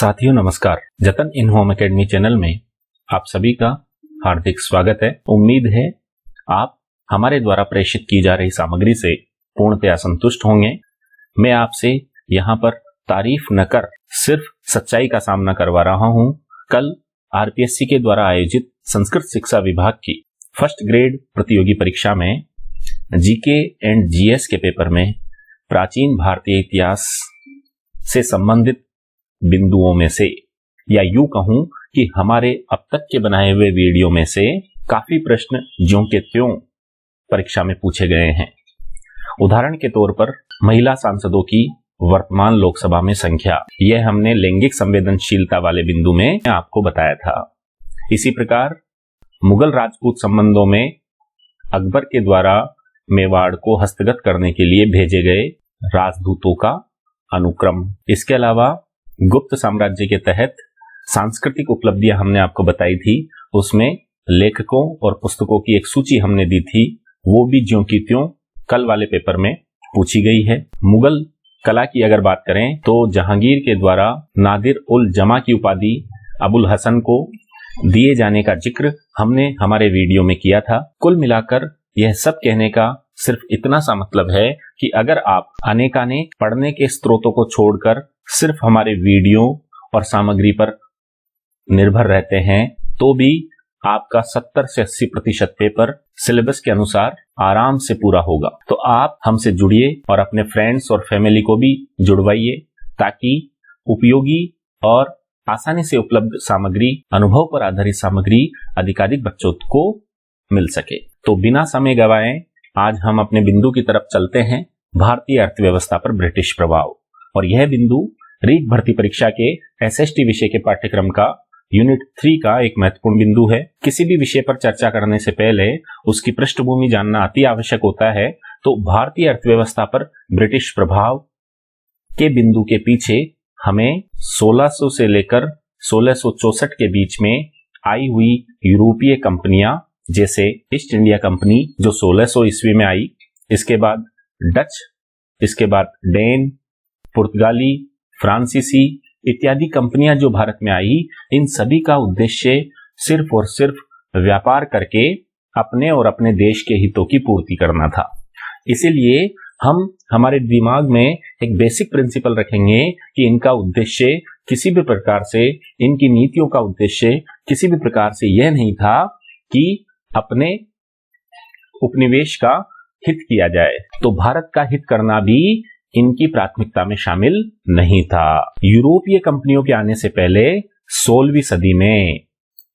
साथियों नमस्कार। जतन इन होम एकेडमी चैनल में आप सभी का हार्दिक स्वागत है। उम्मीद है आप हमारे द्वारा प्रेषित की जा रही सामग्री से पूर्णतया संतुष्ट होंगे। मैं आपसे यहाँ पर तारीफ न कर सिर्फ सच्चाई का सामना करवा रहा हूँ। कल आरपीएससी के द्वारा आयोजित संस्कृत शिक्षा विभाग की फर्स्ट ग्रेड प्रतियोगी परीक्षा में जीके एंड जीएस के पेपर में प्राचीन भारतीय इतिहास से संबंधित बिंदुओं में से, या यूं कहूं कि हमारे अब तक के बनाए हुए वीडियो में से काफी प्रश्न ज्यों के त्यों परीक्षा में पूछे गए हैं। उदाहरण के तौर पर महिला सांसदों की वर्तमान लोकसभा में संख्या, यह हमने लैंगिक संवेदनशीलता वाले बिंदु में आपको बताया था। इसी प्रकार मुगल राजपूत संबंधों में अकबर के द्वारा मेवाड़ को हस्तगत करने के लिए भेजे गए राजदूतों का अनुक्रम, इसके अलावा गुप्त साम्राज्य के तहत सांस्कृतिक उपलब्धियां हमने आपको बताई थी। उसमें लेखकों और पुस्तकों की एक सूची हमने दी थी, वो भी ज्यों की त्यों कल वाले पेपर में पूछी गई है। मुगल कला की अगर बात करें तो जहांगीर के द्वारा नादिर उल जमा की उपाधि अबुल हसन को दिए जाने का जिक्र हमने हमारे वीडियो में किया था। कुल मिलाकर यह सब कहने का सिर्फ इतना सा मतलब है कि अगर आप अनेकानेक पढ़ने के स्रोतों को छोड़कर सिर्फ हमारे वीडियो और सामग्री पर निर्भर रहते हैं तो भी आपका 70 से 80% पेपर सिलेबस के अनुसार आराम से पूरा होगा। तो आप हमसे जुड़िए और अपने फ्रेंड्स और फैमिली को भी जुड़वाइए ताकि उपयोगी और आसानी से उपलब्ध सामग्री, अनुभव पर आधारित सामग्री अधिकाधिक बच्चों को मिल सके। तो बिना समय गवाए आज हम अपने बिंदु की तरफ चलते हैं, भारतीय अर्थव्यवस्था पर ब्रिटिश प्रभाव। और यह बिंदु रीट भर्ती परीक्षा के एसएसटी विषय के पाठ्यक्रम का यूनिट 3 का एक महत्वपूर्ण बिंदु है। किसी भी विषय पर चर्चा करने से पहले उसकी पृष्ठभूमि जानना अति आवश्यक होता है। तो भारतीय अर्थव्यवस्था पर ब्रिटिश प्रभाव के बिंदु के पीछे हमें 1600 से लेकर 1664 के बीच में आई हुई यूरोपीय कंपनियां, जैसे ईस्ट इंडिया कंपनी जो 1600 ईस्वी में आई, इसके बाद डच, इसके बाद डेन, पुर्तगाली, फ्रांसीसी इत्यादि कंपनियां जो भारत में आई, इन सभी का उद्देश्य सिर्फ और सिर्फ व्यापार करके अपने और अपने देश के हितों की पूर्ति करना था। इसीलिए हम हमारे दिमाग में एक बेसिक प्रिंसिपल रखेंगे कि इनका उद्देश्य किसी भी प्रकार से, इनकी नीतियों का उद्देश्य किसी भी प्रकार से यह नहीं था कि अपने उपनिवेश का हित किया जाए। तो भारत का हित करना भी इनकी प्राथमिकता में शामिल नहीं था। यूरोपीय कंपनियों के आने से पहले 16वीं सदी में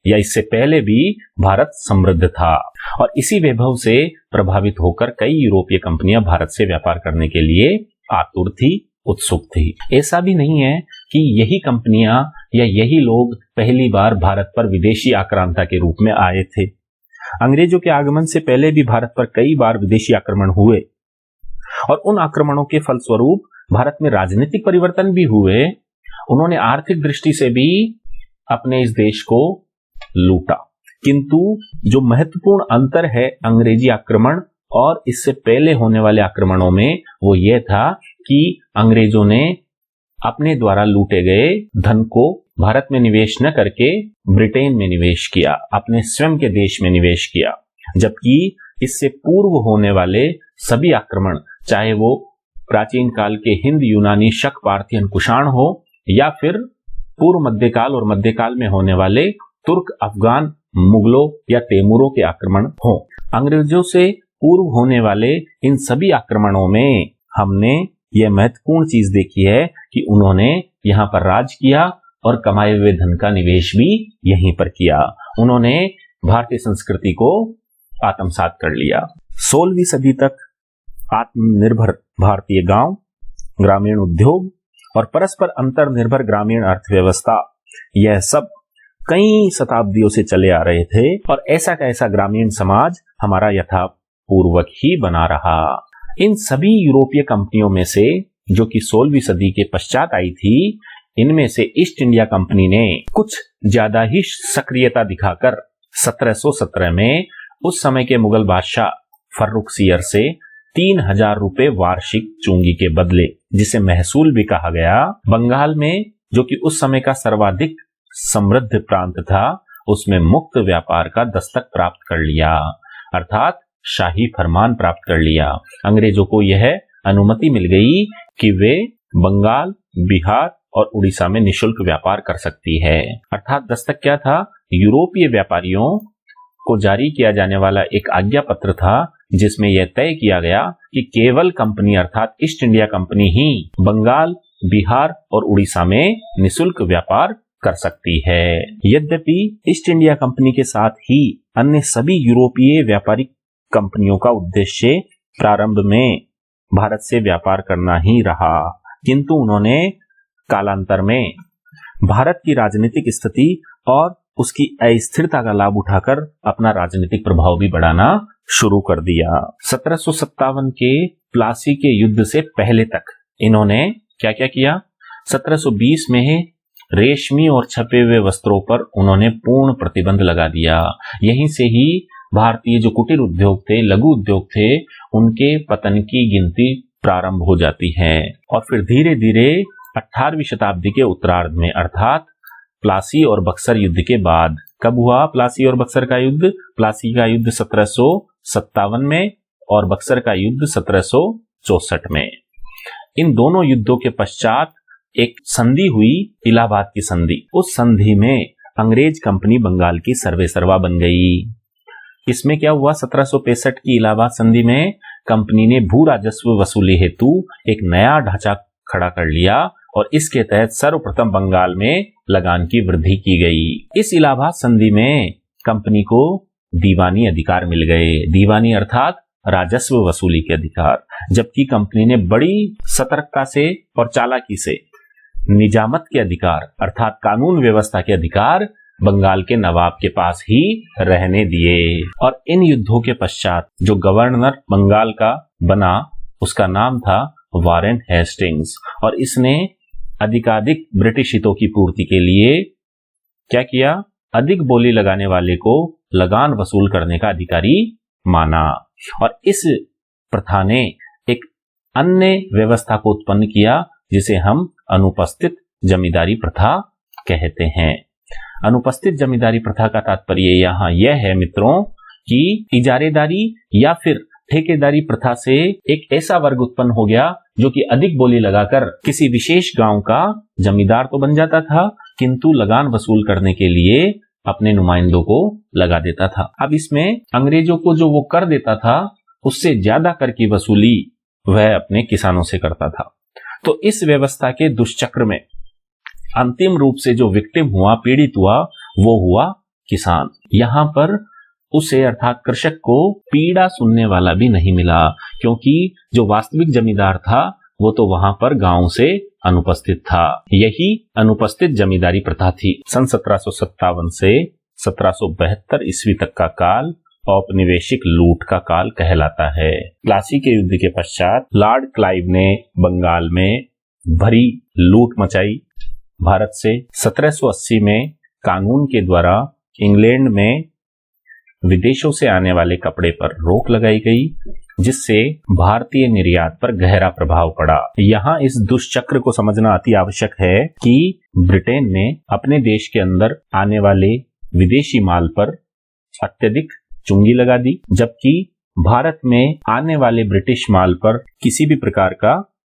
या इससे पहले भी भारत समृद्ध था और इसी वैभव से प्रभावित होकर कई यूरोपीय कंपनियां भारत से व्यापार करने के लिए आतुर थी, उत्सुक थी। ऐसा भी नहीं है कि यही कंपनियां या यही लोग पहली बार भारत पर विदेशी आक्रांता के रूप में आए थे। अंग्रेजों के आगमन से पहले भी भारत पर कई बार विदेशी आक्रमण हुए और उन आक्रमणों के फलस्वरूप भारत में राजनीतिक परिवर्तन भी हुए। उन्होंने आर्थिक दृष्टि से भी अपने इस देश को लूटा, किंतु जो महत्वपूर्ण अंतर है अंग्रेजी आक्रमण और इससे पहले होने वाले आक्रमणों में, वो ये था कि अंग्रेजों ने अपने द्वारा लूटे गए धन को भारत में निवेश न करके ब्रिटेन में निवेश किया, अपने स्वयं के देश में निवेश किया। जबकि इससे पूर्व होने वाले सभी आक्रमण, चाहे वो प्राचीन काल के हिंद यूनानी शक पार्थियन कुषाण हो या फिर पूर्व मध्यकाल और मध्यकाल में होने वाले तुर्क, अफगान, मुगलों या तैमूरों के आक्रमण हो, अंग्रेजों से पूर्व होने वाले इन सभी आक्रमणों में हमने यह महत्वपूर्ण चीज देखी है कि उन्होंने यहाँ पर राज किया और कमाए हुए धन का निवेश भी यहीं पर किया। उन्होंने भारतीय संस्कृति को आत्मसात कर लिया। 16वीं सदी तक आत्मनिर्भर भारतीय गांव, ग्रामीण उद्योग और परस्पर अंतर निर्भर ग्रामीण अर्थव्यवस्था, यह सब कई शताब्दियों से चले आ रहे थे और ऐसा का ऐसा ग्रामीण समाज हमारा यथापूर्वक ही बना रहा। इन सभी यूरोपीय कंपनियों में से जो कि 16वीं सदी के पश्चात आई थी, इनमें से ईस्ट इंडिया कंपनी ने कुछ ज्यादा ही सक्रियता दिखाकर 1717 में उस समय के मुगल बादशाह फर्रुखसियर से 3000 रुपए वार्षिक चुंगी के बदले, जिसे महसूल भी कहा गया, बंगाल में जो कि उस समय का सर्वाधिक समृद्ध प्रांत था, उसमें मुक्त व्यापार का दस्तक प्राप्त कर लिया, अर्थात शाही फरमान प्राप्त कर लिया। अंग्रेजों को यह अनुमति मिल गई कि वे बंगाल, बिहार और उड़ीसा में निशुल्क व्यापार कर सकती है। अर्थात दस्तक क्या था? यूरोपीय व्यापारियों को जारी किया जाने वाला एक आज्ञा पत्र था, जिसमें यह तय किया गया कि केवल कंपनी अर्थात ईस्ट इंडिया कंपनी ही बंगाल, बिहार और उड़ीसा में निशुल्क व्यापार कर सकती है। यद्यपि ईस्ट इंडिया कंपनी के साथ ही अन्य सभी यूरोपीय व्यापारिक कंपनियों का उद्देश्य प्रारंभ में भारत से व्यापार करना ही रहा, किंतु उन्होंने कालांतर में भारत की राजनीतिक स्थिति और उसकी अस्थिरता का लाभ उठाकर अपना राजनीतिक प्रभाव भी बढ़ाना शुरू कर दिया। 1757 के प्लासी के युद्ध से पहले तक इन्होंने क्या क्या किया? 1720 में रेशमी और छपे हुए वस्त्रों पर उन्होंने पूर्ण प्रतिबंध लगा दिया। यहीं से ही भारतीय जो कुटीर उद्योग थे, लघु उद्योग थे, उनके पतन की गिनती प्रारंभ हो जाती है। और फिर धीरे धीरे 18वीं शताब्दी के उत्तरार्ध में अर्थात प्लासी और बक्सर युद्ध के बाद, कब हुआ प्लासी और बक्सर का युद्ध? प्लासी का युद्ध 1757 में और बक्सर का युद्ध 1764 में। इन दोनों युद्धों के पश्चात एक संधि हुई, इलाहाबाद की संधि। उस संधि में अंग्रेज कंपनी बंगाल की सर्वेसर्वा बन गई। इसमें क्या हुआ? 1765 की इलाहाबाद संधि में कंपनी ने भू राजस्व वसूली हेतु एक नया ढांचा खड़ा कर लिया और इसके तहत सर्वप्रथम बंगाल में लगान की वृद्धि की गई। इस इलाहाबाद संधि में कंपनी को दीवानी अधिकार मिल गए। दीवानी अर्थात राजस्व वसूली के अधिकार, जबकि कंपनी ने बड़ी सतर्कता से और चालाकी से निजामत के अधिकार अर्थात कानून व्यवस्था के अधिकार बंगाल के नवाब के पास ही रहने दिए। और इन युद्धों के पश्चात जो गवर्नर बंगाल का बना, उसका नाम था वारेन हेस्टिंग्स, और इसने अधिकाधिक ब्रिटिश हितों की पूर्ति के लिए क्या किया? अधिक बोली लगाने वाले को लगान वसूल करने का अधिकारी माना। और इस प्रथा ने एक अन्य व्यवस्था को उत्पन्न किया, जिसे हम अनुपस्थित जमींदारी प्रथा कहते हैं। अनुपस्थित जमींदारी प्रथा का तात्पर्य यहाँ यह है मित्रों कि इजारेदारी या फिर ठेकेदारी प्रथा से एक ऐसा वर्ग उत्पन्न हो गया जो कि अधिक बोली लगाकर किसी विशेष गांव का जमींदार तो बन जाता था, किंतु लगान वसूल करने के लिए अपने नुमाइंदों को लगा देता था। अब इसमें अंग्रेजों को जो वो कर देता था, उससे ज्यादा कर की वसूली वह अपने किसानों से करता था। तो इस व्यवस्था के दुष्चक्र में अंतिम रूप से जो विक्टिम हुआ, पीड़ित हुआ, वो हुआ किसान। यहाँ पर उसे अर्थात कृषक को पीड़ा सुनने वाला भी नहीं मिला, क्योंकि जो वास्तविक जमींदार था वो तो वहां पर गांव से अनुपस्थित था। यही अनुपस्थित जमींदारी प्रथा थी। सन 1757 से 1772 ईस्वी तक का काल औपनिवेशिक लूट का काल कहलाता है। प्लासी के युद्ध के पश्चात लॉर्ड क्लाइव ने बंगाल में भरी लूट मचाई। भारत से 1780 में कानून के द्वारा इंग्लैंड में विदेशों से आने वाले कपड़े पर रोक लगाई गई, जिससे भारतीय निर्यात पर गहरा प्रभाव पड़ा। यहाँ इस दुष्चक्र को समझना अति आवश्यक है कि ब्रिटेन ने अपने देश के अंदर आने वाले विदेशी माल पर अत्यधिक चुंगी लगा दी, जबकि भारत में आने वाले ब्रिटिश माल पर किसी भी प्रकार का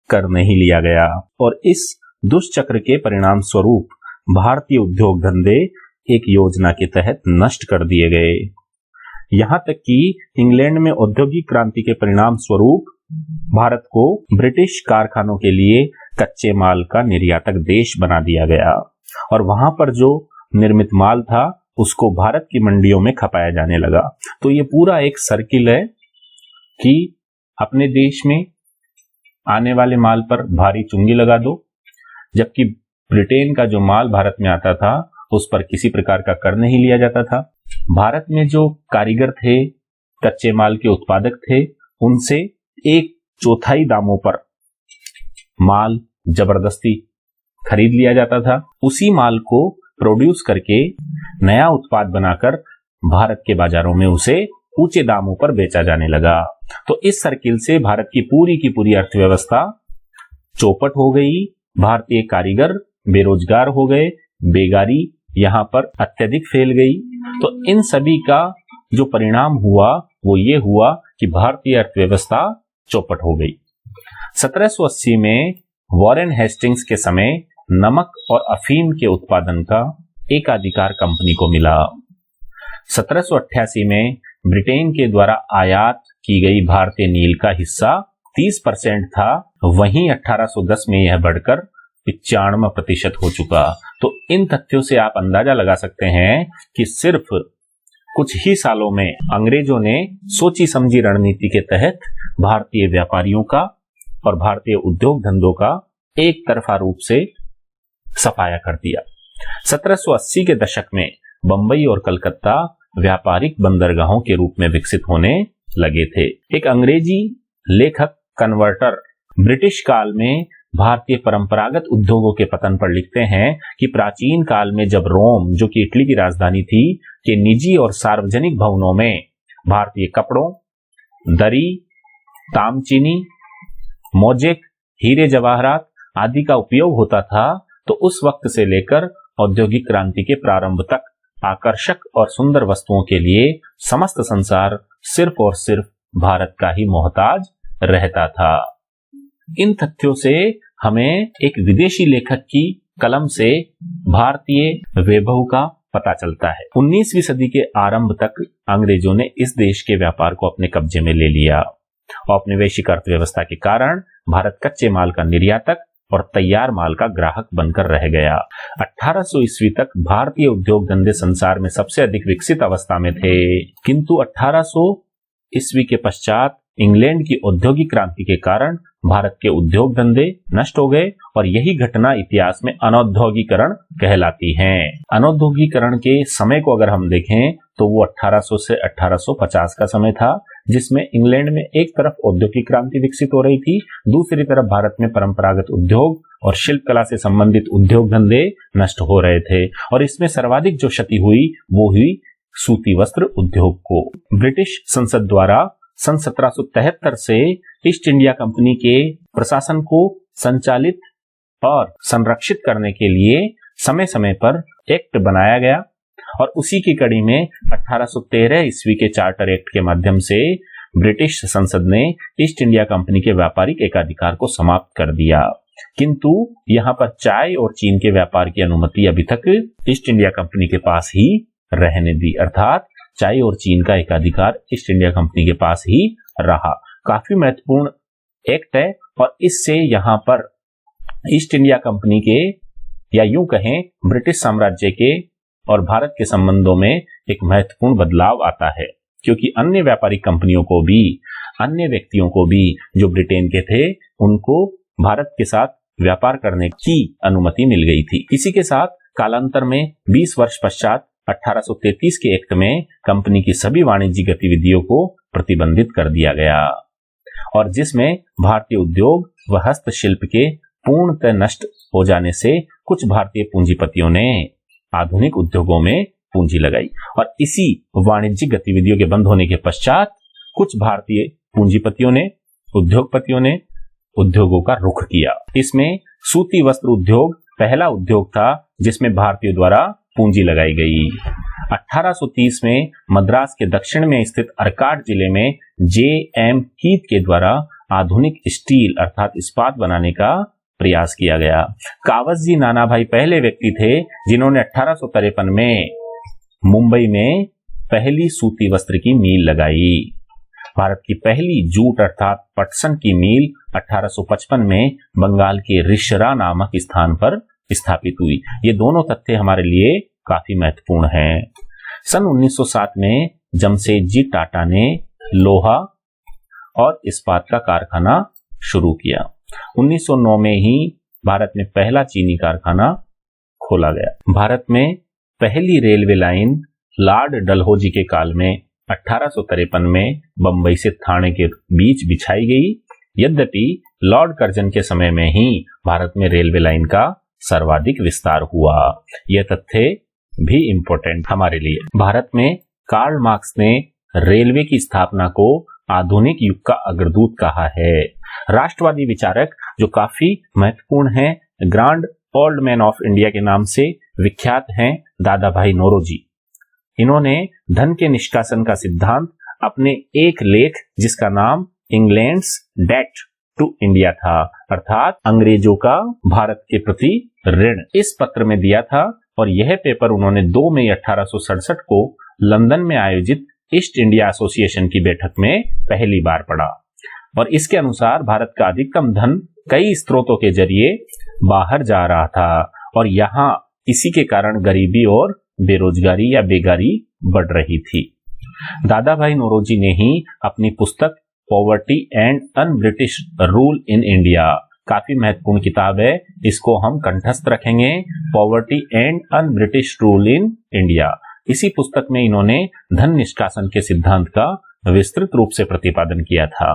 कर नहीं लिया गया। और इस दुष्चक्र के परिणाम स्वरूप भारतीय उद्योग धंधे एक योजना के तहत नष्ट कर दिए गए। यहाँ तक कि इंग्लैंड में औद्योगिक क्रांति के परिणाम स्वरूप भारत को ब्रिटिश कारखानों के लिए कच्चे माल का निर्यातक देश बना दिया गया, और वहां पर जो निर्मित माल था उसको भारत की मंडियों में खपाया जाने लगा। तो ये पूरा एक सर्किल है कि अपने देश में आने वाले माल पर भारी चुंगी लगा दो, जबकि ब्रिटेन का जो माल भारत में आता था उस पर किसी प्रकार का कर नहीं लिया जाता था। भारत में जो कारीगर थे, कच्चे माल के उत्पादक थे, उनसे 1/4 दामों पर माल जबरदस्ती खरीद लिया जाता था। उसी माल को प्रोड्यूस करके नया उत्पाद बनाकर भारत के बाजारों में उसे ऊंचे दामों पर बेचा जाने लगा। तो इस सर्किल से भारत की पूरी अर्थव्यवस्था चौपट हो गई। भारतीय कारीगर बेरोजगार हो गए, बेगारी यहाँ पर अत्यधिक फैल गई। तो इन सभी का जो परिणाम हुआ वो ये हुआ कि भारतीय अर्थव्यवस्था चौपट हो गई। 1780 में वॉरेन हेस्टिंग्स के समय नमक और अफीम के उत्पादन का एकाधिकार कंपनी को मिला। 1788 में ब्रिटेन के द्वारा आयात की गई भारतीय नील का हिस्सा 30% था, वहीं 1810 में यह बढ़कर 95% हो चुका। तो इन तथ्यों से आप अंदाजा लगा सकते हैं कि सिर्फ कुछ ही सालों में अंग्रेजों ने सोची समझी रणनीति के तहत भारतीय व्यापारियों का और भारतीय उद्योग धंधों का एक तरफा रूप से सफाया कर दिया। 1780 के दशक में बंबई और कलकत्ता व्यापारिक बंदरगाहों के रूप में विकसित होने लगे थे। एक अंग्रेजी लेखक कन्वर्टर ब्रिटिश काल में भारतीय परंपरागत उद्योगों के पतन पर लिखते हैं कि प्राचीन काल में जब रोम, जो कि इटली की राजधानी थी, के निजी और सार्वजनिक भवनों में भारतीय कपड़ों, दरी, तामचीनी, मोजेक, हीरे जवाहरात आदि का उपयोग होता था, तो उस वक्त से लेकर औद्योगिक क्रांति के प्रारंभ तक आकर्षक और सुंदर वस्तुओं के लिए समस्त संसार सिर्फ और सिर्फ भारत का ही मोहताज रहता था। इन तथ्यों से हमें एक विदेशी लेखक की कलम से भारतीय वैभव का पता चलता है। 19वीं सदी के आरंभ तक अंग्रेजों ने इस देश के व्यापार को अपने कब्जे में ले लिया। औपनिवेशिक अर्थव्यवस्था के कारण भारत कच्चे माल का निर्यातक और तैयार माल का ग्राहक बनकर रह गया। 1800 ईस्वी तक भारतीय उद्योग धंधे संसार में सबसे अधिक विकसित अवस्था में थे, किंतु 1800 ईस्वी के पश्चात इंग्लैंड की औद्योगिक क्रांति के कारण भारत के उद्योग धंधे नष्ट हो गए और यही घटना इतिहास में अनौद्योगिकरण कहलाती है। अनौद्योगिकरण के समय को अगर हम देखें तो वो 1800 से 1850 का समय था, जिसमें इंग्लैंड में एक तरफ औद्योगिक क्रांति विकसित हो रही थी, दूसरी तरफ भारत में परंपरागत उद्योग और शिल्प कला से संबंधित उद्योग धंधे नष्ट हो रहे थे। और इसमें सर्वाधिक जो क्षति हुई वो हुई सूती वस्त्र उद्योग को। ब्रिटिश संसद द्वारा सन 1773 से ईस्ट इंडिया कंपनी के प्रशासन को संचालित और संरक्षित करने के लिए समय समय पर एक्ट बनाया गया और उसी की कड़ी में 1813 ईस्वी के चार्टर एक्ट के माध्यम से ब्रिटिश संसद ने ईस्ट इंडिया कंपनी के व्यापारिक एकाधिकार को समाप्त कर दिया। किंतु यहाँ पर चाय और चीन के व्यापार की अनुमति अभी तक ईस्ट इंडिया कंपनी के पास ही रहने दी, अर्थात चाय और चीन का एकाधिकार ईस्ट इंडिया कंपनी के पास ही रहा। काफी महत्वपूर्ण एक्ट है और इससे यहाँ पर ईस्ट इंडिया कंपनी के, या यूं कहें ब्रिटिश साम्राज्य के और भारत के संबंधों में एक महत्वपूर्ण बदलाव आता है, क्योंकि अन्य व्यापारिक कंपनियों को भी, अन्य व्यक्तियों को भी जो ब्रिटेन के थे, उनको भारत के साथ व्यापार करने की अनुमति मिल गई थी। इसी के साथ कालांतर में 20 वर्ष पश्चात 1833 के एक्ट में कंपनी की सभी वाणिज्यिक गतिविधियों को प्रतिबंधित कर दिया गया और जिसमें भारतीय उद्योग व हस्तशिल्प के पूर्णतः नष्ट हो जाने से कुछ भारतीय पूंजीपतियों ने आधुनिक उद्योगों में पूंजी लगाई और इसी वाणिज्यिक गतिविधियों के बंद होने के पश्चात कुछ भारतीय पूंजीपतियों ने, उद्योगपतियों ने उद्योगों का रुख किया। इसमें सूती वस्त्र उद्योग पहला उद्योग था जिसमें भारतीयों द्वारा पूंजी लगाई गई। 1830 में मद्रास के दक्षिण में स्थित अर्काट जिले में J.M. हीथ के द्वारा आधुनिक स्टील अर्थात इस्पात बनाने का प्रयास किया गया। कावसजी नानाभाई पहले व्यक्ति थे जिन्होंने 1853 में मुंबई में पहली सूती वस्त्र की मील लगाई। भारत की पहली जूट अर्थात पटसन की मील 1855 में बंगाल के रिशरा नामक स्थान पर स्थापित हुई। ये दोनों तथ्य हमारे लिए काफी महत्वपूर्ण हैं। सन 1907 में जमशेदजी टाटा ने लोहा और इस्पात का कारखाना शुरू किया। 1909 में ही भारत में पहला चीनी कारखाना खोला गया। भारत में पहली रेलवे लाइन लॉर्ड डलहौजी के काल में 1853 में बंबई से थाने के बीच बिछाई गई। यद्यपि लॉर्ड कर्जन के समय में ही भारत में रेलवे लाइन का सर्वाधिक विस्तार हुआ। यह तथ्य भी इंपॉर्टेंट हमारे लिए। भारत में कार्ल मार्क्स ने रेलवे की स्थापना को आधुनिक युग का अग्रदूत कहा है। राष्ट्रवादी विचारक जो काफी महत्वपूर्ण हैं, grand old man of India के नाम से विख्यात हैं दादा भाई नौरोजी। इन्होंने धन के निष्कासन का सिद्धांत अपने एक लेख जिसका नाम इंग्लैंड्स डेट टू इंडिया था, अर्थात अंग्रेजों का भारत के प्रति ऋण, इस पत्र में दिया था। और यह पेपर उन्होंने 2 मई 1867 को लंदन में आयोजित ईस्ट इंडिया एसोसिएशन की बैठक में पहली बार पढ़ा। और इसके अनुसार भारत का अधिकतम धन कई स्रोतों के जरिए बाहर जा रहा था और यहाँ इसी के कारण गरीबी और बेरोजगारी या बेगारी बढ़ रही थी। दादा भाई नौरोजी ने ही अपनी पुस्तक poverty and un British rule in India, काफी महत्वपूर्ण किताब है, इसको हम कंठस्थ रखेंगे, poverty and un British rule in India. इसी पुस्तक में इन्होंने धन निष्कासन के सिद्धांत का विस्तृत रूप से प्रतिपादन किया था।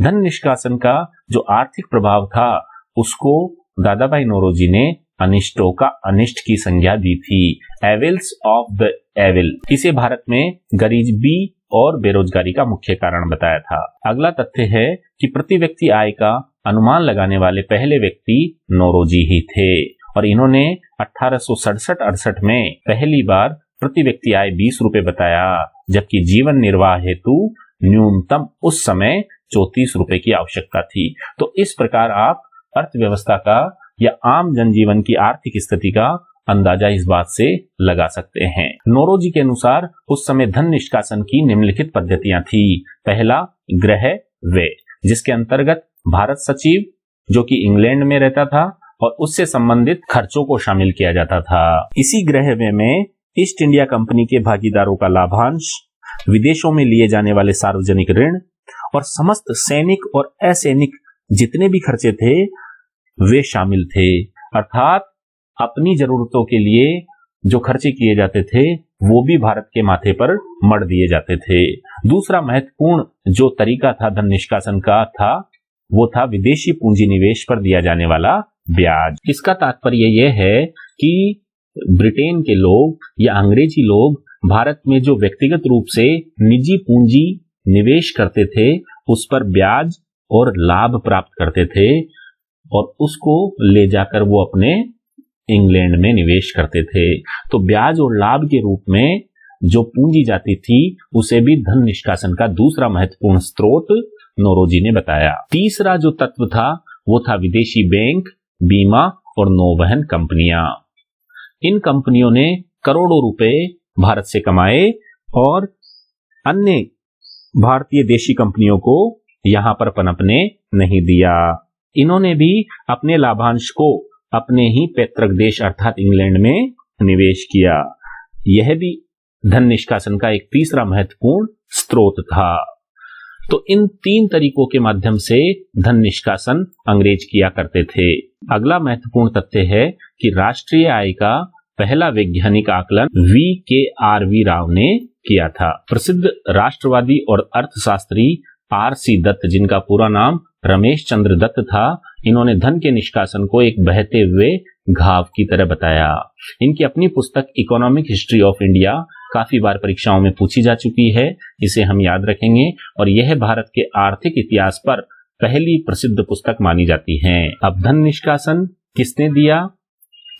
धन निष्कासन का जो आर्थिक प्रभाव था उसको दादा भाई नौरोजी ने अनिष्टों का अनिष्ट की संज्ञा दी थी, एविल्स ऑफ द एविल। इसे भारत में गरीबी और बेरोजगारी का मुख्य कारण बताया था। अगला तथ्य है कि प्रति व्यक्ति आय का अनुमान लगाने वाले पहले व्यक्ति नौरोजी ही थे और इन्होंने 1867-68 में पहली बार प्रति व्यक्ति आय 20 रुपए बताया, जबकि जीवन निर्वाह हेतु न्यूनतम उस समय 34 रुपए की आवश्यकता थी। तो इस प्रकार आप अर्थव्यवस्था का या आम जनजीवन की आर्थिक स्थिति का अंदाजा इस बात से लगा सकते हैं। नौरोजी के अनुसार उस समय धन निष्कासन की निम्नलिखित पद्धतियां थी। पहला, गृह व्यय, जिसके अंतर्गत भारत सचिव जो कि इंग्लैंड में रहता था और उससे संबंधित खर्चों को शामिल किया जाता था। इसी गृह व्यय में ईस्ट इंडिया कंपनी के भागीदारों का लाभांश, विदेशों में लिए जाने वाले सार्वजनिक ऋण और समस्त सैनिक और असैनिक जितने भी खर्चे थे वे शामिल थे। अर्थात अपनी जरूरतों के लिए जो खर्चे किए जाते थे वो भी भारत के माथे पर मढ़ दिए जाते थे। दूसरा महत्वपूर्ण जो तरीका था धन निष्कासन का था वो था विदेशी पूंजी निवेश पर दिया जाने वाला ब्याज। इसका तात्पर्य यह है कि ब्रिटेन के लोग या अंग्रेजी लोग भारत में जो व्यक्तिगत रूप से निजी पूंजी निवेश करते थे उस पर ब्याज और लाभ प्राप्त करते थे और उसको ले जाकर वो अपने इंग्लैंड में निवेश करते थे। तो ब्याज और लाभ के रूप में जो पूंजी जाती थी उसे भी धन निष्कासन का दूसरा महत्वपूर्ण स्रोत नौरोजी ने बताया। तीसरा जो तत्व था वो था विदेशी बैंक, बीमा और नौवहन कंपनियां। इन कंपनियों ने करोड़ों रुपए भारत से कमाए और अन्य भारतीय देशी कंपनियों को यहां पर पनपने नहीं दिया। इन्होंने भी अपने लाभांश को अपने ही पैतृक देश अर्थात इंग्लैंड में निवेश किया। यह भी धन निष्कासन का एक तीसरा महत्वपूर्ण स्रोत था। तो इन 3 तरीकों के माध्यम से धन निष्कासन अंग्रेज किया करते थे। अगला महत्वपूर्ण तथ्य है कि राष्ट्रीय आय का पहला वैज्ञानिक आकलन V.K.R.V. राव ने किया था। प्रसिद्ध राष्ट्रवादी और अर्थशास्त्री R.C. दत्त, जिनका पूरा नाम रमेश चंद्र दत्त था, इन्होंने धन के निष्कासन को एक बहते हुए घाव की तरह बताया। इनकी अपनी पुस्तक इकोनॉमिक हिस्ट्री ऑफ इंडिया काफी बार परीक्षाओं में पूछी जा चुकी है, इसे हम याद रखेंगे और यह भारत के आर्थिक इतिहास पर पहली प्रसिद्ध पुस्तक मानी जाती है। अब धन निष्कासन किसने दिया,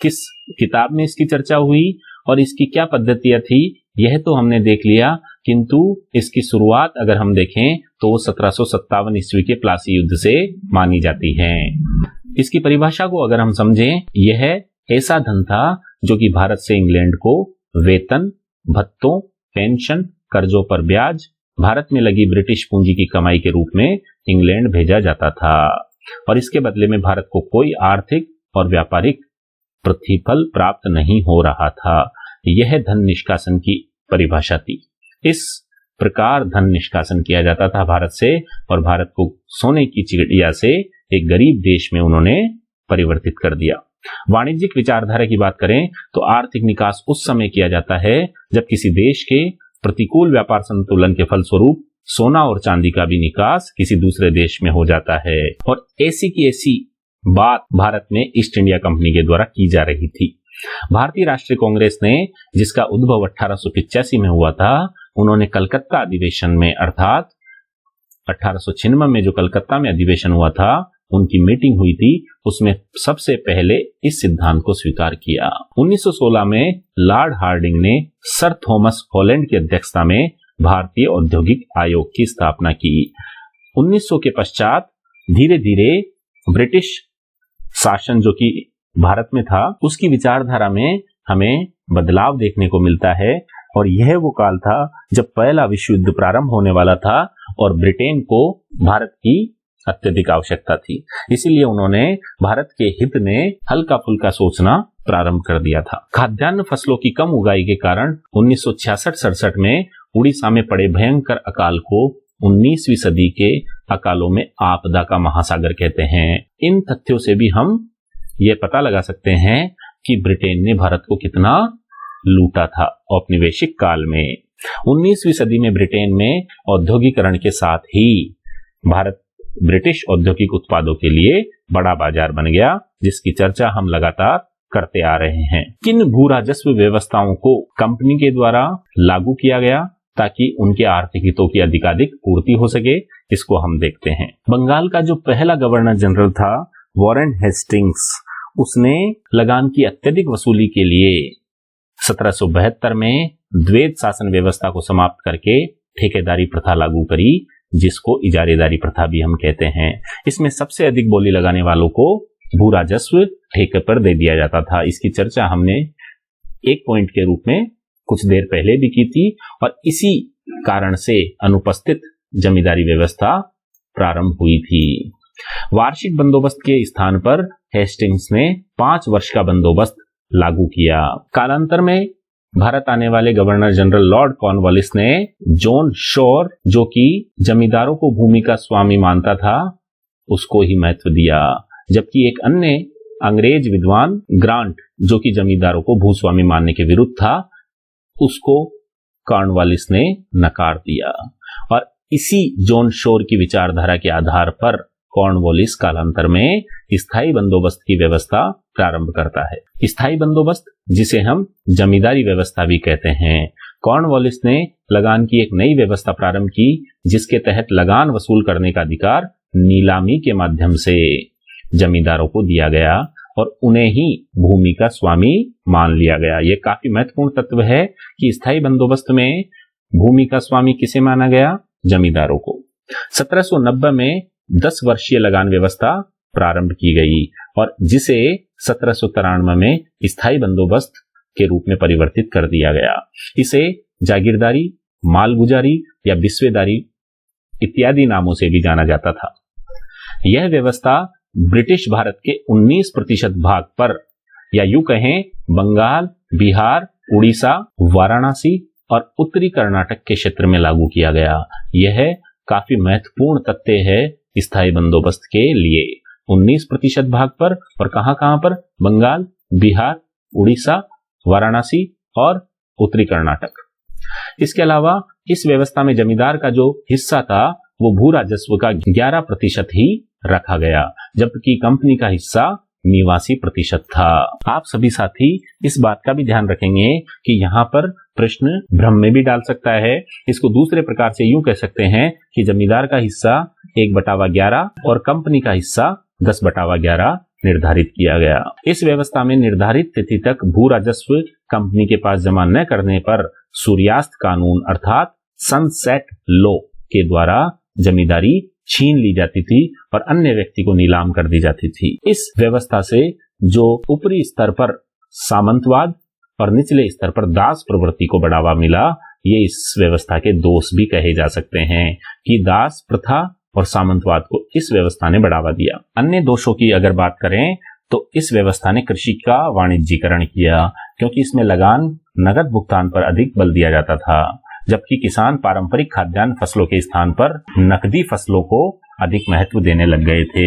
किस किताब में इसकी चर्चा हुई और इसकी क्या पद्धतियां थी, यह तो हमने देख लिया, किंतु इसकी शुरुआत अगर हम देखें तो 1757 ईस्वी के प्लासी युद्ध से मानी जाती है। इसकी परिभाषा को अगर हम समझें, यह ऐसा धन था जो कि भारत से इंग्लैंड को वेतन, भत्तों, पेंशन, कर्जों पर ब्याज, भारत में लगी ब्रिटिश पूंजी की कमाई के रूप में इंग्लैंड भेजा जाता था और इसके बदले में भारत को कोई आर्थिक और व्यापारिक प्रतिफल प्राप्त नहीं हो रहा था। यह धन निष्कासन की परिभाषा थी। इस प्रकार धन निष्कासन किया जाता था भारत से और भारत को सोने की चिड़िया से एक गरीब देश में उन्होंने परिवर्तित कर दिया। वाणिज्यिक विचारधारा की बात करें तो आर्थिक निकास उस समय किया जाता है जब किसी देश के प्रतिकूल व्यापार संतुलन के फलस्वरूप सोना और चांदी का भी निकास किसी दूसरे देश में हो जाता है और ऐसी की ऐसी बात भारत में ईस्ट इंडिया कंपनी के द्वारा की जा रही थी। भारतीय राष्ट्रीय कांग्रेस ने, जिसका उद्भव 1885 में हुआ था, उन्होंने कलकत्ता अधिवेशन में अर्थात 1896 में जो कलकत्ता में अधिवेशन हुआ था उनकी मीटिंग हुई थी उसमें सबसे पहले इस सिद्धांत को स्वीकार किया। 1916 में लॉर्ड हार्डिंग ने सर थॉमस हॉलैंड की अध्यक्षता में भारतीय औद्योगिक आयोग की स्थापना की। 1900 के पश्चात धीरे धीरे ब्रिटिश शासन जो कि भारत में था उसकी विचारधारा में हमें बदलाव देखने को मिलता है और यह वो काल था जब पहला विश्व युद्ध प्रारंभ होने वाला था और ब्रिटेन को भारत की अत्यधिक आवश्यकता थी। इसीलिए उन्होंने भारत के हित में हल्का फुल्का सोचना प्रारंभ कर दिया था। खाद्यान्न फसलों की कम उगाई के कारण 1966-67 में उड़ीसा में पड़े भयंकर अकाल को 19वीं सदी के अकालों में आपदा का महासागर कहते हैं। इन तथ्यों से भी हम ये पता लगा सकते हैं कि ब्रिटेन ने भारत को कितना लूटा था औपनिवेशिक काल में। 19वीं सदी में ब्रिटेन में औद्योगिकरण के साथ ही भारत ब्रिटिश औद्योगिक उत्पादों के लिए बड़ा बाजार बन गया, जिसकी चर्चा हम लगातार करते आ रहे हैं। किन भू राजस्व व्यवस्थाओं को कंपनी के द्वारा लागू किया गया ताकि उनके आर्थिक हितों की अधिकाधिक पूर्ति हो सके, इसको हम देखते हैं। बंगाल का जो पहला गवर्नर जनरल था वॉरेन हेस्टिंग्स, उसने लगान की अत्यधिक वसूली के लिए 1772 में द्वैध शासन व्यवस्था को समाप्त करके ठेकेदारी प्रथा लागू करी, जिसको इजारेदारी प्रथा भी हम कहते हैं। इसमें सबसे अधिक बोली लगाने वालों को भू राजस्व ठेके पर दे दिया जाता था। इसकी चर्चा हमने एक पॉइंट के रूप में कुछ देर पहले भी की थी और इसी कारण से अनुपस्थित जमींदारी व्यवस्था प्रारंभ हुई थी। वार्षिक बंदोबस्त के स्थान पर हेस्टिंग्स ने 5 वर्ष का बंदोबस्त लागू किया। कालांतर में भारत आने वाले गवर्नर जनरल लॉर्ड कॉर्नवालिस ने जॉन शोर, जो कि जमींदारों को भूमि का स्वामी मानता था, उसको ही महत्व दिया, जबकि एक अन्य अंग्रेज विद्वान ग्रांट, जो कि जमींदारों को भूस्वामी मानने के विरुद्ध था, उसको कॉर्नवालिस ने नकार दिया। और इसी जॉन शोर की विचारधारा के आधार पर कॉर्नवालिस कालांतर में स्थायी बंदोबस्त की व्यवस्था प्रारंभ करता है। स्थायी बंदोबस्त, जिसे हम जमींदारी व्यवस्था भी कहते हैं। कॉर्नवालिस ने लगान की एक नई व्यवस्था प्रारंभ की, जिसके तहत लगान वसूल करने का अधिकार नीलामी के माध्यम से जमींदारों को दिया गया और उन्हें ही भूमि का स्वामी मान लिया गया। यह काफी महत्वपूर्ण तत्व है कि स्थायी बंदोबस्त में भूमि का स्वामी किसे माना गया? जमींदारों को। 1790 में 10 वर्षीय लगान व्यवस्था प्रारंभ की गई और जिसे 1793 में स्थायी बंदोबस्त के रूप में परिवर्तित कर दिया गया। इसे जागीरदारी, मालगुजारी या बिस्वेदारी इत्यादि नामों से भी जाना जाता था। यह व्यवस्था ब्रिटिश भारत के 19% भाग पर, या यूं कहें बंगाल, बिहार, उड़ीसा, वाराणसी और उत्तरी कर्नाटक के क्षेत्र में लागू किया गया। यह काफी महत्वपूर्ण तथ्य है स्थायी बंदोबस्त के लिए। 19% भाग पर और कहां पर? बंगाल, बिहार, उड़ीसा, वाराणसी और उत्तरी कर्नाटक। इसके अलावा इस व्यवस्था में जमींदार का जो हिस्सा था वो भू राजस्व का 11% ही रखा गया, जबकि कंपनी का हिस्सा 89% था। आप सभी साथी इस बात का भी ध्यान रखेंगे कि यहाँ पर प्रश्न भ्रम में भी डाल सकता है। इसको दूसरे प्रकार से यूं कह सकते हैं कि जमींदार का हिस्सा 1/11 और कंपनी का हिस्सा 10/11 निर्धारित किया गया। इस व्यवस्था में निर्धारित तिथि तक भू राजस्व कंपनी के पास जमा न करने पर सूर्यास्त कानून अर्थात सनसेट लॉ के द्वारा जमींदारी छीन ली जाती थी और अन्य व्यक्ति को नीलाम कर दी जाती थी। इस व्यवस्था से जो ऊपरी स्तर पर सामंतवाद और निचले स्तर पर दास प्रवृत्ति को बढ़ावा मिला, ये इस व्यवस्था के दोष भी कहे जा सकते हैं कि दास प्रथा और सामंतवाद को इस व्यवस्था ने बढ़ावा दिया। अन्य दोषों की अगर बात करें तो इस व्यवस्था ने कृषि का वाणिज्यीकरण किया, क्योंकि इसमें लगान नगद भुगतान पर अधिक बल दिया जाता था, जबकि किसान पारंपरिक खाद्यान्न फसलों के स्थान पर नकदी फसलों को अधिक महत्व देने लग गए थे।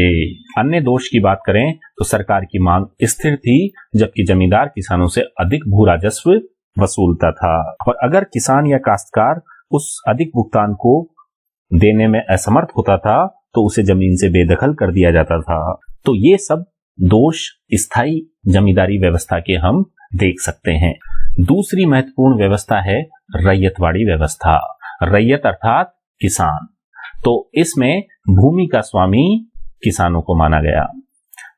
अन्य दोष की बात करें तो सरकार की मांग स्थिर थी, जबकि जमींदार किसानों से अधिक भू राजस्व वसूलता था, और अगर किसान या काश्तकार उस अधिक भुगतान को देने में असमर्थ होता था तो उसे जमीन से बेदखल कर दिया जाता था। तो ये सब दोष स्थायी जमींदारी व्यवस्था के हम देख सकते हैं। दूसरी महत्वपूर्ण व्यवस्था है रैयतवाड़ी व्यवस्था। रैयत अर्थात किसान। तो इसमें भूमि का स्वामी किसानों को माना गया।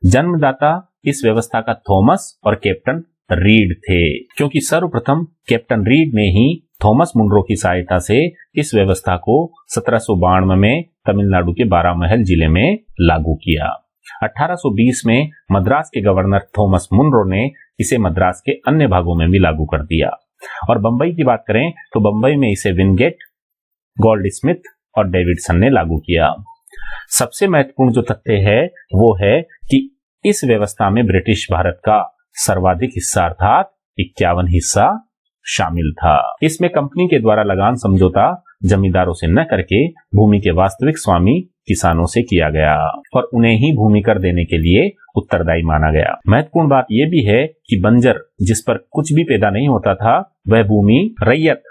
जन्मदाता इस व्यवस्था का थॉमस और कैप्टन रीड थे, क्योंकि सर्वप्रथम कैप्टन रीड ने ही थॉमस मुनरो की सहायता से इस व्यवस्था को 1792 में तमिलनाडु के बारामहल जिले में लागू किया। 1820 में मद्रास के गवर्नर थॉमस मुनरो ने इसे मद्रास के अन्य भागों में भी लागू कर दिया। और बंबई की बात करें तो बंबई में इसे विनगेट, गोल्डस्मिथ और डेविडसन ने लागू किया। सबसे महत्वपूर्ण जो तथ्य है वो है कि इस व्यवस्था में ब्रिटिश भारत का सर्वाधिक हिस्सा अर्थात 51 हिस्सा शामिल था। इसमें कंपनी के द्वारा लगान समझौता जमींदारों से न करके भूमि के वास्तविक स्वामी किसानों से किया गया और उन्हें ही भूमि कर देने के लिए उत्तरदायी माना गया। महत्वपूर्ण बात यह भी है कि बंजर, जिस पर कुछ भी पैदा नहीं होता था, वह भूमि रैयत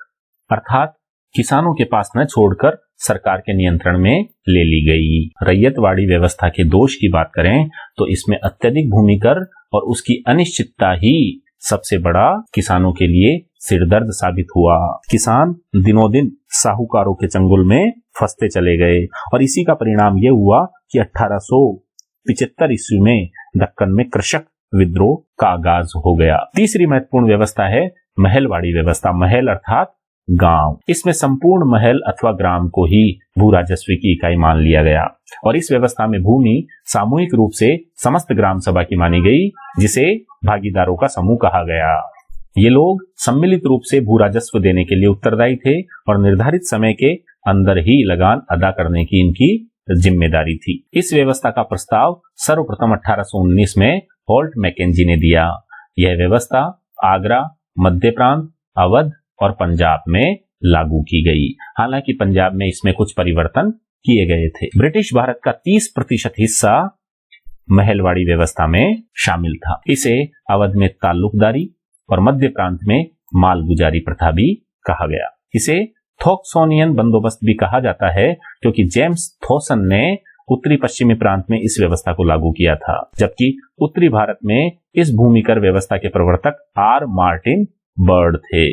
अर्थात किसानों के पास न छोड़कर सरकार के नियंत्रण में ले ली गई। रैयतवाड़ी व्यवस्था के दोष की बात करें तो इसमें अत्यधिक भूमि कर और उसकी अनिश्चितता ही सबसे बड़ा किसानों के लिए सिरदर्द साबित हुआ। किसान दिनों दिन साहूकारों के चंगुल में फंसते चले गए और इसी का परिणाम यह हुआ कि 1875 ईस्वी में दक्कन में कृषक विद्रोह का आगाज हो गया। तीसरी महत्वपूर्ण व्यवस्था है महलवाड़ी व्यवस्था। महल अर्थात गांव। इसमें संपूर्ण महल अथवा ग्राम को ही भू राजस्व की इकाई मान लिया गया और इस व्यवस्था में भूमि सामूहिक रूप से समस्त ग्राम सभा की मानी गई, जिसे भागीदारों का समूह कहा गया। ये लोग सम्मिलित रूप से भू राजस्व देने के लिए उत्तरदायी थे और निर्धारित समय के अंदर ही लगान अदा करने की इनकी जिम्मेदारी थी। इस व्यवस्था का प्रस्ताव सर्वप्रथम 1819 में होल्ट मैकेंजी ने दिया। यह व्यवस्था आगरा, मध्य प्रांत, अवध और पंजाब में लागू की गई। हालांकि पंजाब में इसमें कुछ परिवर्तन किए गए थे। ब्रिटिश भारत का 30% हिस्सा महलवाड़ी व्यवस्था में शामिल था। इसे अवध में ताल्लुकदारी और मध्य प्रांत में मालगुजारी प्रथा भी कहा गया। इसे थॉक्सोनियन बंदोबस्त भी कहा जाता है, क्योंकि जेम्स थॉसन ने उत्तरी पश्चिमी प्रांत में इस व्यवस्था को लागू किया था, जबकि उत्तरी भारत में इस भूमिकर व्यवस्था के प्रवर्तक आर मार्टिन बर्ड थे।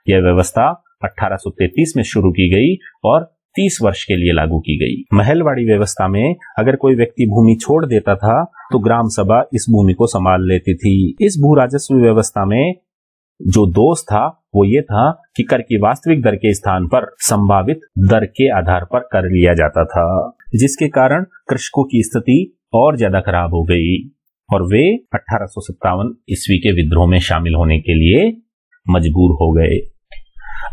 यह व्यवस्था 1833 में शुरू की गई और 30 वर्ष के लिए लागू की गई। महलवाड़ी व्यवस्था में अगर कोई व्यक्ति भूमि छोड़ देता था तो ग्राम सभा इस भूमि को संभाल लेती थी। इस भू राजस्व व्यवस्था में जो दोष था वो ये था कि कर की वास्तविक दर के स्थान पर संभावित दर के आधार पर कर लिया जाता था, जिसके कारण कृषकों की स्थिति और ज्यादा खराब हो गई और वे 1857 ईस्वी के विद्रोह में शामिल होने के लिए मजबूर हो गए।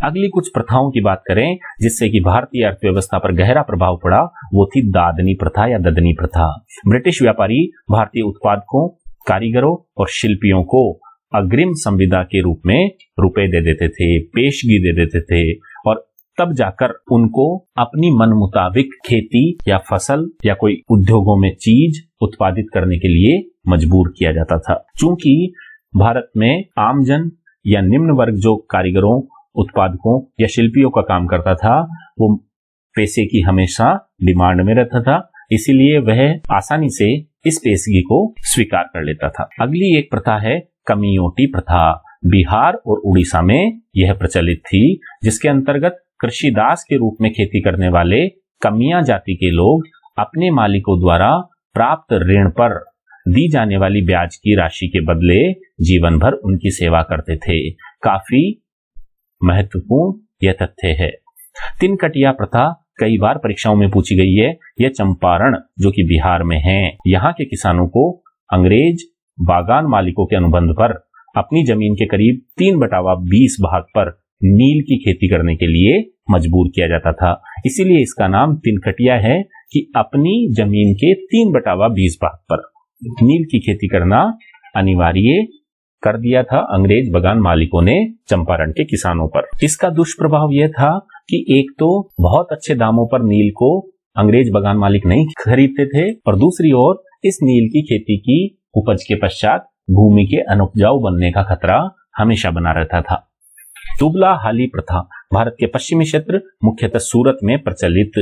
अगली कुछ प्रथाओं की बात करें जिससे कि भारतीय अर्थव्यवस्था पर गहरा प्रभाव पड़ा, वो थी दादनी प्रथा या ददनी प्रथा। ब्रिटिश व्यापारी भारतीय उत्पादकों, कारीगरों और शिल्पियों को अग्रिम संविदा के रूप में रुपए दे देते थे, पेशगी दे देते थे और तब जाकर उनको अपनी मन मुताबिक खेती या फसल या कोई उद्योगों में चीज उत्पादित करने के लिए मजबूर किया जाता था। चूंकि भारत में आमजन या निम्न वर्ग जो कारीगरों, उत्पादकों या शिल्पियों का काम करता था वो पैसे की हमेशा डिमांड में रहता था, इसीलिए वह आसानी से इस पेशगी को स्वीकार कर लेता था। अगली एक प्रथा है कमियोटी प्रथा। बिहार और उड़ीसा में यह प्रचलित थी, जिसके अंतर्गत कृषिदास के रूप में खेती करने वाले कमिया जाति के लोग अपने मालिकों द्वारा प्राप्त ऋण पर दी जाने वाली ब्याज की राशि के बदले जीवन भर उनकी सेवा करते थे। काफी महत्वपूर्ण यह तथ्य है। तिनकटिया प्रथा कई बार परीक्षाओं में पूछी गई है। यह चंपारण जो कि बिहार में है, यहाँ के किसानों को अंग्रेज बागान मालिकों के अनुबंध पर अपनी जमीन के करीब 3/20 भाग पर नील की खेती करने के लिए मजबूर किया जाता था। इसीलिए इसका नाम तिनकटिया है कि अपनी जमीन के 3/20 भाग पर नील की खेती करना अनिवार्य कर दिया था अंग्रेज बागान मालिकों ने चंपारण के किसानों पर। इसका दुष्प्रभाव यह था कि एक तो बहुत अच्छे दामों पर नील को अंग्रेज बागान मालिक नहीं खरीदते थे और दूसरी ओर इस नील की खेती की उपज के पश्चात भूमि के अनुपजाऊ बनने का खतरा हमेशा बना रहता था। दुबला हाली प्रथा भारत के पश्चिमी क्षेत्र मुख्यतः सूरत में प्रचलित,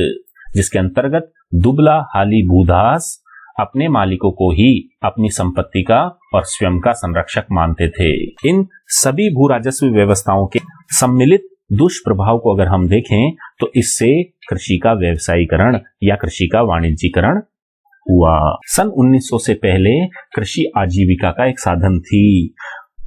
जिसके अंतर्गत दुबला हाली भूदास अपने मालिकों को ही अपनी संपत्ति का और स्वयं का संरक्षक मानते थे। इन सभी भू राजस्व व्यवस्थाओं के सम्मिलित दुष्प्रभाव को अगर हम देखें तो इससे कृषि का व्यवसायीकरण या कृषि का वाणिज्यीकरण हुआ। सन 1900 से पहले कृषि आजीविका का एक साधन थी,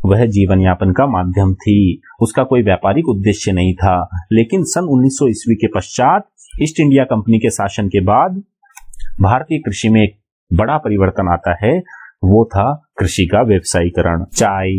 वह जीवन यापन का माध्यम थी, उसका कोई व्यापारिक उद्देश्य नहीं था। लेकिन सन 1900 ईस्वी के पश्चात ईस्ट इंडिया कंपनी के शासन के बाद भारतीय कृषि में एक बड़ा परिवर्तन आता है, वो था कृषि का व्यवसायीकरण। चाय,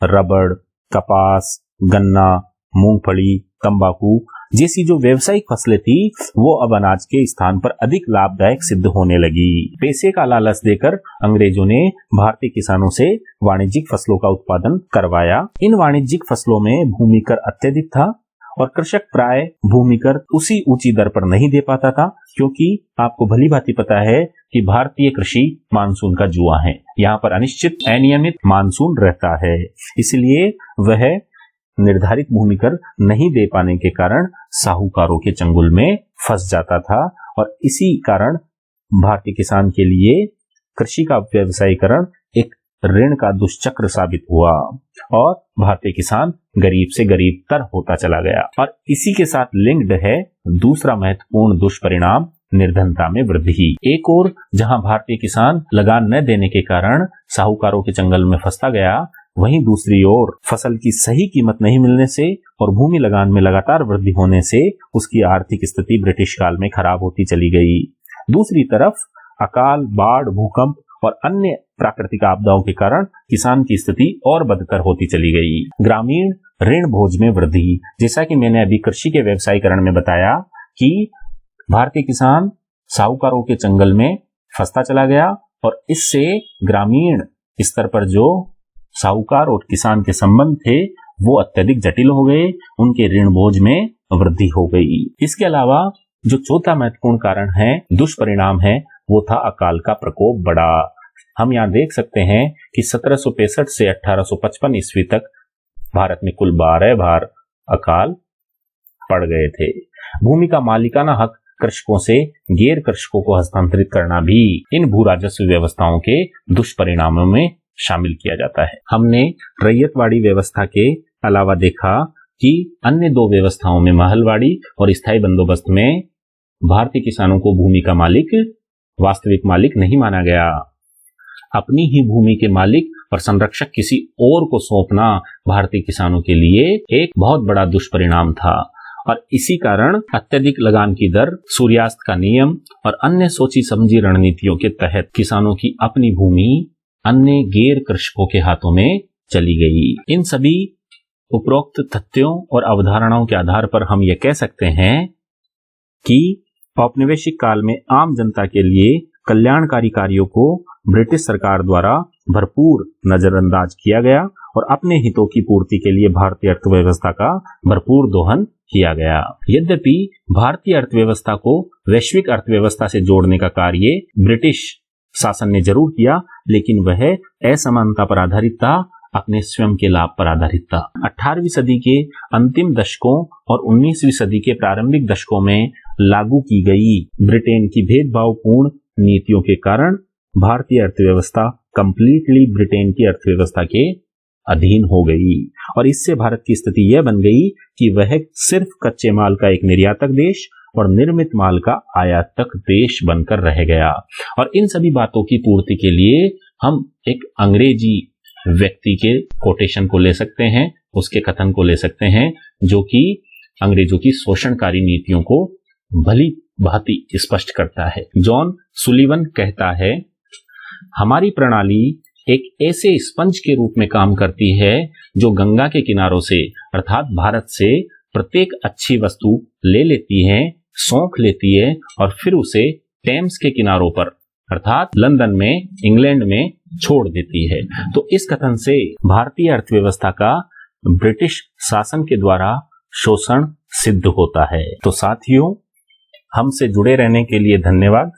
रबड़, कपास, गन्ना, मूंगफली, तंबाकू जैसी जो व्यावसायिक फसलें थी वो अब अनाज के स्थान पर अधिक लाभदायक सिद्ध होने लगी। पैसे का लालच देकर अंग्रेजों ने भारतीय किसानों से वाणिज्यिक फसलों का उत्पादन करवाया। इन वाणिज्यिक फसलों में भूमि कर अत्यधिक था और कृषक प्राय भूमि कर उसी ऊंची दर पर नहीं दे पाता था, क्योंकि आपको भली भांति पता है कि भारतीय कृषि मानसून का जुआ है। यहाँ पर अनिश्चित, अनियमित मानसून रहता है, इसलिए वह निर्धारित भूमि कर नहीं दे पाने के कारण साहूकारों के चंगुल में फंस जाता था। और इसी कारण भारतीय किसान के लिए कृषि का व्यवसायीकरण एक ऋण का दुष्चक्र साबित हुआ और भारतीय किसान गरीब से गरीब तर होता चला गया। और इसी के साथ लिंक्ड है दूसरा महत्वपूर्ण दुष्परिणाम, निर्धनता में वृद्धि। एक ओर जहां भारतीय किसान लगान न देने के कारण साहूकारों के चंगल में फंसता गया, वहीं दूसरी ओर फसल की सही कीमत नहीं मिलने से और भूमि लगान में लगातार वृद्धि होने से उसकी आर्थिक स्थिति ब्रिटिश काल में खराब होती चली गई। दूसरी तरफ अकाल, बाढ़, भूकंप और अन्य प्राकृतिक आपदाओं के कारण किसान की स्थिति और बदतर होती चली गई। ग्रामीण ऋण बोझ में वृद्धि, जैसा कि मैंने अभी कृषि के व्यवसायीकरण में बताया कि भारतीय किसान साहूकारों के चंगल में फंसता चला गया और इससे ग्रामीण स्तर पर जो साहूकार और किसान के संबंध थे वो अत्यधिक जटिल हो गए, उनके ऋण बोझ में वृद्धि हो गई। इसके अलावा जो चौथा महत्वपूर्ण कारण है, दुष्परिणाम है, वो था अकाल का प्रकोप बढ़ा। हम यहाँ देख सकते हैं कि 1765 से 1855 ईस्वी तक भारत में कुल 12 बार अकाल पड़ गए थे। भूमि का मालिकाना हक कृषकों से गैर कृषकों को हस्तांतरित करना भी इन भू राजस्व व्यवस्थाओं के दुष्परिणामों में शामिल किया जाता है। हमने रैयतवाड़ी व्यवस्था के अलावा देखा कि अन्य दो व्यवस्थाओं में, महलवाड़ी और स्थायी बंदोबस्त में, भारतीय किसानों को भूमि का मालिक, वास्तविक मालिक नहीं माना गया। अपनी ही भूमि के मालिक और संरक्षक किसी और को सौंपना भारतीय किसानों के लिए एक बहुत बड़ा दुष्परिणाम था और इसी कारण अत्यधिक लगान की दर, सूर्यास्त का नियम और अन्य सोची समझी रणनीतियों के तहत किसानों की अपनी भूमि अन्य गैर कृषकों के हाथों में चली गई। इन सभी उपरोक्त तथ्यों और अवधारणाओं के आधार पर हम यह कह सकते हैं कि औपनिवेशिक काल में आम जनता के लिए कल्याणकारी कार्यों को ब्रिटिश सरकार द्वारा भरपूर नजरअंदाज किया गया और अपने हितों की पूर्ति के लिए भारतीय अर्थव्यवस्था का भरपूर दोहन किया गया। यद्यपि भारतीय अर्थव्यवस्था को वैश्विक अर्थव्यवस्था से जोड़ने का कार्य ब्रिटिश शासन ने जरूर किया, लेकिन वह असमानता पर आधारित था, अपने स्वयं के लाभ पर आधारित था। 18वीं सदी के अंतिम दशकों और 19वीं सदी के प्रारंभिक दशकों में लागू की गई ब्रिटेन की भेदभावपूर्ण नीतियों के कारण भारतीय अर्थव्यवस्था कंप्लीटली ब्रिटेन की अर्थव्यवस्था के अधीन हो गई और इससे भारत की स्थिति यह बन गई कि वह सिर्फ कच्चे माल का एक निर्यातक देश और निर्मित माल का आयातक देश बनकर रह गया। और इन सभी बातों की पूर्ति के लिए हम एक अंग्रेजी व्यक्ति के कोटेशन को ले सकते हैं, उसके कथन को ले सकते हैं, जो कि अंग्रेजों की शोषणकारी नीतियों को भली भांति स्पष्ट करता है। जॉन सुलिवन कहता है, हमारी प्रणाली एक ऐसे स्पंज के रूप में काम करती है जो गंगा के किनारों से अर्थात भारत से प्रत्येक अच्छी वस्तु ले लेती है, सौंख लेती है और फिर उसे टेम्स के किनारों पर अर्थात लंदन में, इंग्लैंड में छोड़ देती है। तो इस कथन से भारतीय अर्थव्यवस्था का ब्रिटिश शासन के द्वारा शोषण सिद्ध होता है। तो साथियों, हमसे जुड़े रहने के लिए धन्यवाद।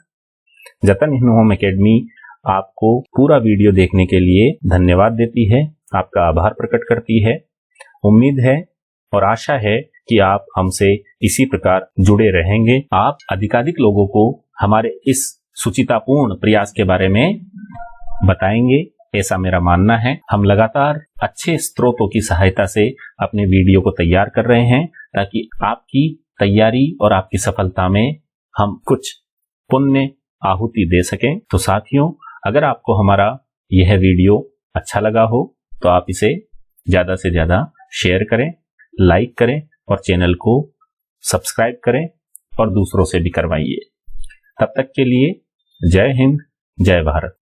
जतन इन होम एकेडमी आपको पूरा वीडियो देखने के लिए धन्यवाद देती है, आपका आभार प्रकट करती है। उम्मीद है और आशा है कि आप हमसे इसी प्रकार जुड़े रहेंगे। आप अधिकाधिक लोगों को हमारे इस सुचितापूर्ण प्रयास के बारे में बताएंगे, ऐसा मेरा मानना है। हम लगातार अच्छे स्रोतों की सहायता से अपने वीडियो को तैयार कर रहे हैं ताकि आपकी तैयारी और आपकी सफलता में हम कुछ पुण्य आहुति दे सकें। तो साथियों, अगर आपको हमारा यह वीडियो अच्छा लगा हो तो आप इसे ज्यादा से ज्यादा शेयर करें, लाइक करें और चैनल को सब्सक्राइब करें और दूसरों से भी करवाइए। तब तक के लिए जय हिंद, जय भारत।